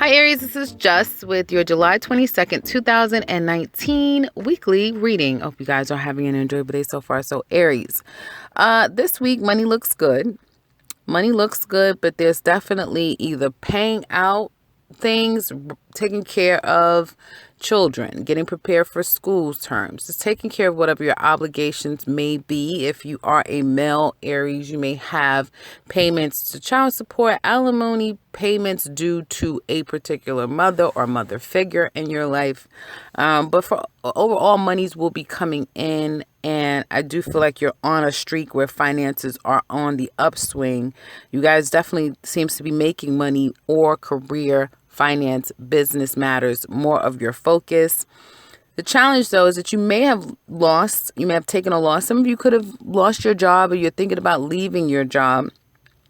Hi, Aries. This is Just with your July 22nd, 2019 weekly reading. Hope you guys are having an enjoyable day so far. So, Aries, this week, money looks good. Money looks good, but there's definitely either paying out things, taking care of children, getting prepared for school terms, just taking care of whatever your obligations may be. If you are a male Aries, you may have payments to child support, alimony payments due to a particular mother or mother figure in your life. But for overall, monies will be coming in. And I do feel like you're on a streak where finances are on the upswing. You guys definitely seems to be making money or career, finance, business matters more of your focus. The challenge, though, is that you may have taken a loss. Some of you could have lost your job, or you're thinking about leaving your job.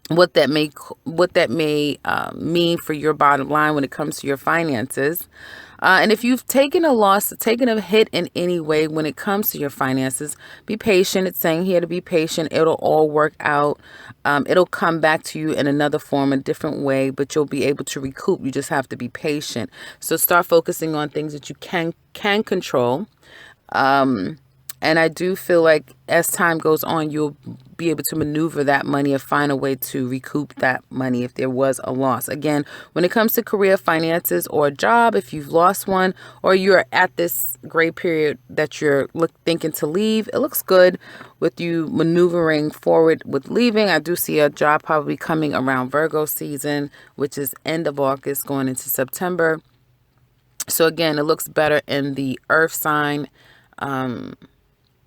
What that may mean for your bottom line when it comes to your finances. And if you've taken a loss, taken a hit in any way when it comes to your finances, be patient. It's saying here to be patient. It'll all work out. It'll come back to you in another form, a different way, but you'll be able to recoup. You just have to be patient. So start focusing on things that you can control. And I do feel like as time goes on, you'll be able to maneuver that money and find a way to recoup that money if there was a loss. Again, when it comes to career, finances, or a job, if you've lost one or you're at this gray period that you're thinking to leave, it looks good with you maneuvering forward with leaving. I do see a job probably coming around Virgo season, which is end of August going into September. So again, it looks better in the earth sign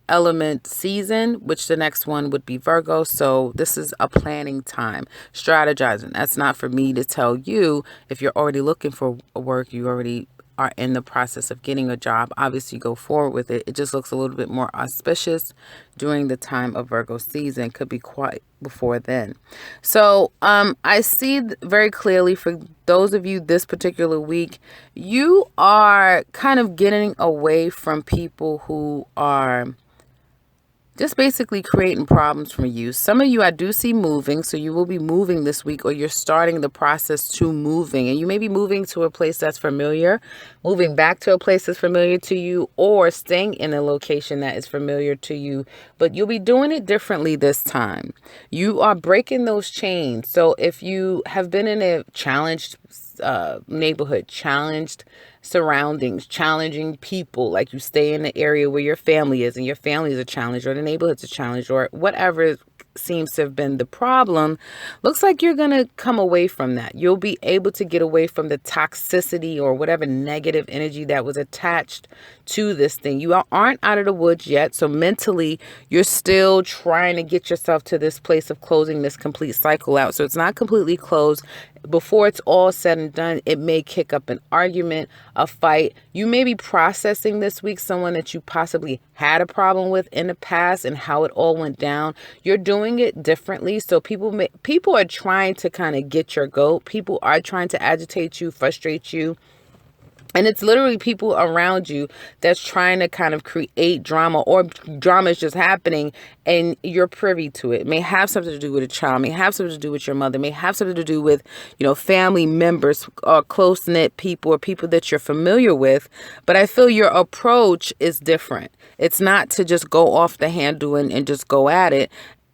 element season, which the next one would be Virgo. So this is a planning time, strategizing. That's not for me to tell you. If you're already looking for work, you already are in the process of getting a job, obviously go forward with it. It just looks a little bit more auspicious during the time of Virgo season. Could be quite before then. So I see very clearly for those of you this particular week, you are kind of getting away from people who are just basically creating problems for you. Some of you I do see moving, so you will be moving this week, or you're starting the process to moving, and you may be moving to a place that's familiar, moving back to a place that's familiar to you, or staying in a location that is familiar to you, but you'll be doing it differently this time. You are breaking those chains. So if you have been in a challenged neighborhood, challenged surroundings, challenging people, like you stay in the area where your family is and your family is a challenge, or the neighborhood's a challenge, or whatever seems to have been the problem, looks like you're going to come away from that. You'll be able to get away from the toxicity or whatever negative energy that was attached to this thing. You aren't out of the woods yet, so mentally you're still trying to get yourself to this place of closing this complete cycle out. So it's not completely closed. Before it's all said and done, it may kick up an argument, a fight. You may be processing this week someone that you possibly had a problem with in the past and how it all went down. You're doing it differently. So people are trying to kind of get your goat. People are trying to agitate you, frustrate you. And it's literally people around you that's trying to kind of create drama, or drama is just happening and you're privy to it. It may have something to do with a child, may have something to do with your mother, may have something to do with, family members or close-knit people or people that you're familiar with. But I feel your approach is different. It's not to just go off the handle and just go at it.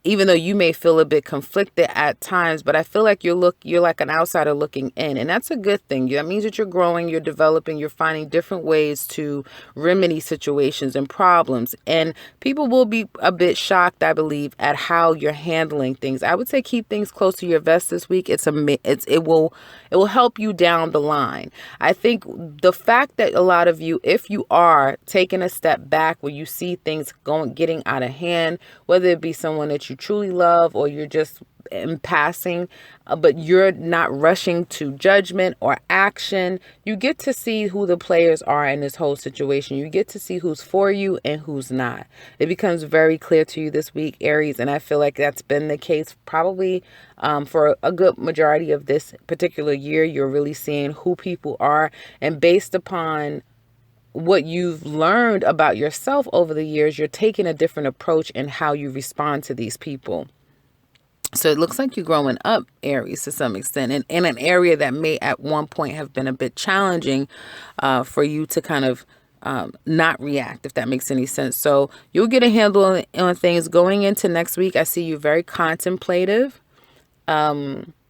Even though you may feel a bit conflicted at times, but I feel like you're like an outsider looking in, and that's a good thing. That means that you're growing, you're developing, you're finding different ways to remedy situations and problems. And people will be a bit shocked, I believe, at how you're handling things. I would say keep things close to your vest this week. It will help you down the line. I think the fact that a lot of you, if you are taking a step back where you see things getting out of hand, whether it be someone that you truly love or you're just in passing, but you're not rushing to judgment or action, you get to see who the players are in this whole situation. You get to see who's for you and who's not. It becomes very clear to you this week, Aries, and I feel like that's been the case probably for a good majority of this particular year. You're really seeing who people are, and based upon what you've learned about yourself over the years, you're taking a different approach in how you respond to these people. So it looks like you're growing up, Aries, to some extent, and in an area that may at one point have been a bit challenging for you to kind of not react, if that makes any sense. So you'll get a handle on things going into next week. I see you very contemplative.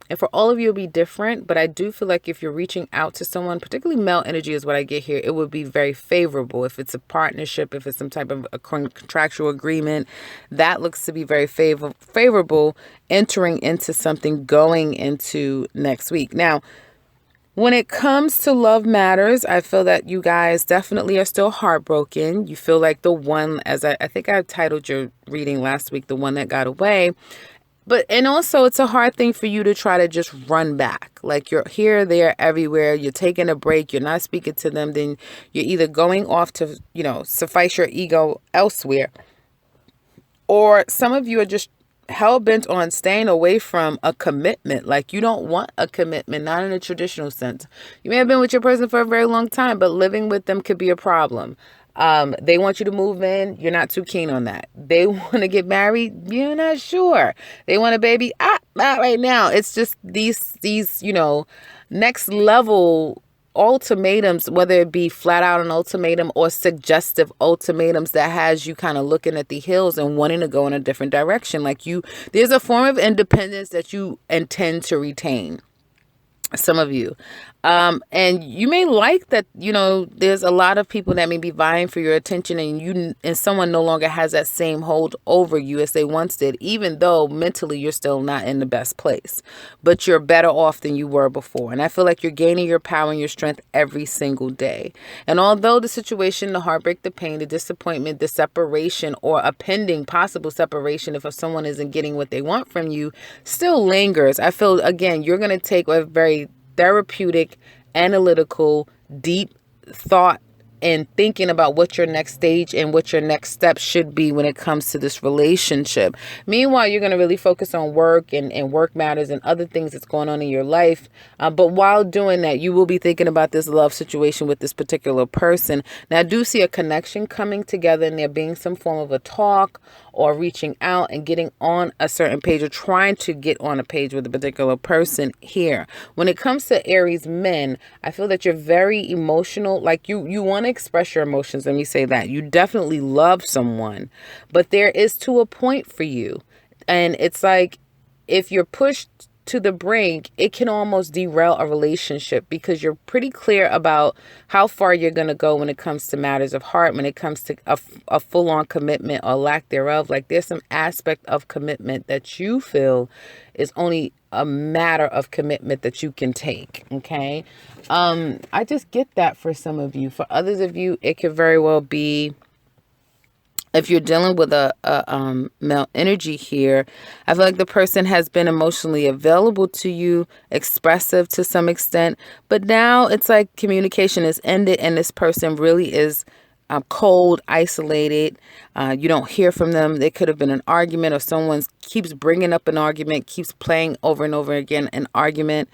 And for all of you, it'll be different. But I do feel like if you're reaching out to someone, particularly male energy is what I get here, it would be very favorable. If it's a partnership, if it's some type of a contractual agreement, that looks to be very favorable entering into something going into next week. Now, when it comes to love matters, I feel that you guys definitely are still heartbroken. You feel like the one, as I think I titled your reading last week, the one that got away. And also it's a hard thing for you to try to just run back. Like you're here, there, everywhere. You're taking a break. You're not speaking to them. Then you're either going off to, suffice your ego elsewhere. Or some of you are just hell bent on staying away from a commitment. Like you don't want a commitment, not in a traditional sense. You may have been with your person for a very long time, but living with them could be a problem. They want you to move in. You're not too keen on that. They want to get married. You're not sure. They want a baby. Not right now. It's just these, next level ultimatums, whether it be flat out an ultimatum or suggestive ultimatums that has you kind of looking at the hills and wanting to go in a different direction. There's a form of independence that you intend to retain. Some of you. And you may like that, there's a lot of people that may be vying for your attention and someone no longer has that same hold over you as they once did, even though mentally you're still not in the best place, but you're better off than you were before. And I feel like you're gaining your power and your strength every single day. And although the situation, the heartbreak, the pain, the disappointment, the separation, or a pending possible separation, if someone isn't getting what they want from you, still lingers, I feel, again, you're going to take a very therapeutic, analytical, deep thought and thinking about what your next stage and what your next step should be when it comes to this relationship. Meanwhile, you're going to really focus on work and work matters and other things that's going on in your life. But while doing that, you will be thinking about this love situation with this particular person. Now, I do see a connection coming together and there being some form of a talk or reaching out and getting on a certain page or trying to get on a page with a particular person here. When it comes to Aries men, I feel that you're very emotional. Like you want to express your emotions. Let me say that. You definitely love someone, but there is to a point for you. And it's like if you're pushed to the brink, it can almost derail a relationship because you're pretty clear about how far you're going to go when it comes to matters of heart, when it comes to a full-on commitment or lack thereof. Like there's some aspect of commitment that you feel is only a matter of commitment that you can take. Okay. I just get that for some of you. For others of you, it could very well be, if you're dealing with a male energy here, I feel like the person has been emotionally available to you, expressive to some extent, but now it's like communication is ended and this person really is cold, isolated. You don't hear from them. There could have been an argument or someone keeps bringing up an argument, keeps playing over and over again an argument.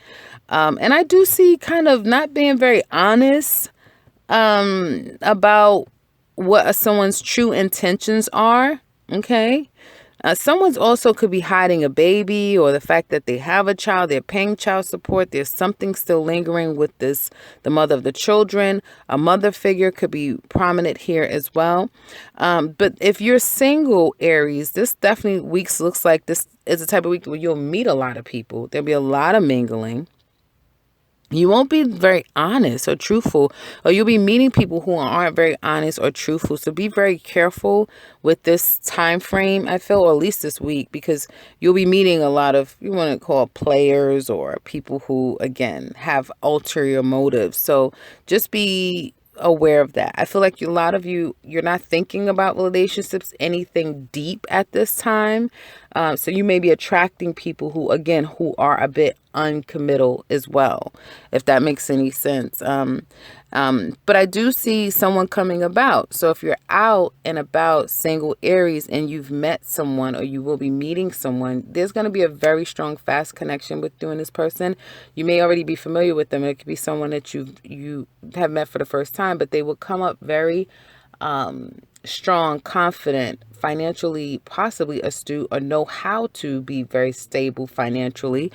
And I do see kind of not being very honest about what someone's true intentions are. Okay. Someone's also could be hiding a baby or the fact that they have a child, they're paying child support. There's something still lingering with the mother of the children. A mother figure could be prominent here as well. But if you're single, Aries, this definitely looks like this is the type of week where you'll meet a lot of people. There'll be a lot of mingling. You won't be very honest or truthful, or you'll be meeting people who aren't very honest or truthful. So be very careful with this time frame, I feel, or at least this week, because you'll be meeting a lot of, you want to call players or people who, again, have ulterior motives. So just be aware of that. I feel like a lot of you're not thinking about relationships, anything deep at this time. So you may be attracting people who are a bit uncommittal as well, if that makes any sense. But I do see someone coming about. So if you're out and about, single Aries, and you've met someone or you will be meeting someone, there's going to be a very strong, fast connection with you and this person. You may already be familiar with them. It could be someone that you have met for the first time, but they will come up very strong, confident, financially possibly astute, or know how to be very stable financially.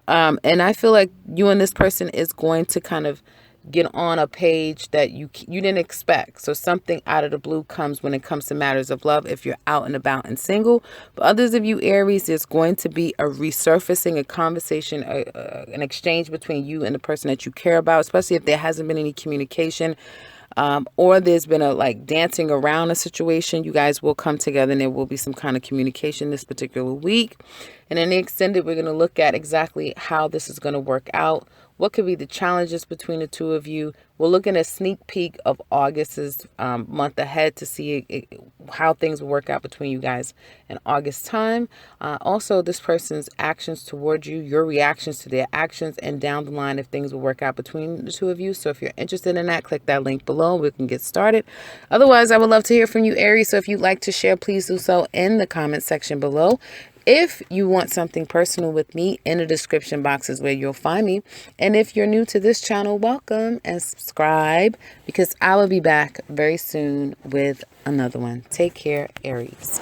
And I feel like you and this person is going to kind of get on a page that you didn't expect. So something out of the blue comes when it comes to matters of love if you're out and about and single. But others of you Aries, there's going to be a resurfacing, a conversation, an exchange between you and the person that you care about, especially if there hasn't been any communication. Or there's been a like dancing around a situation. You guys will come together and there will be some kind of communication this particular week. And in the extended, we're going to look at exactly how this is going to work out. What could be the challenges between the two of you? We're looking at a sneak peek of August's month ahead to see how things will work out between you guys in August time. Also, this person's actions towards you, your reactions to their actions, and down the line if things will work out between the two of you. So if you're interested in that, click that link below. We can get started. Otherwise, I would love to hear from you, Aries. So if you'd like to share, please do so in the comment section below. If you want something personal with me, in the description box is where you'll find me. And if you're new to this channel, welcome and subscribe, because I will be back very soon with another one. Take care, Aries.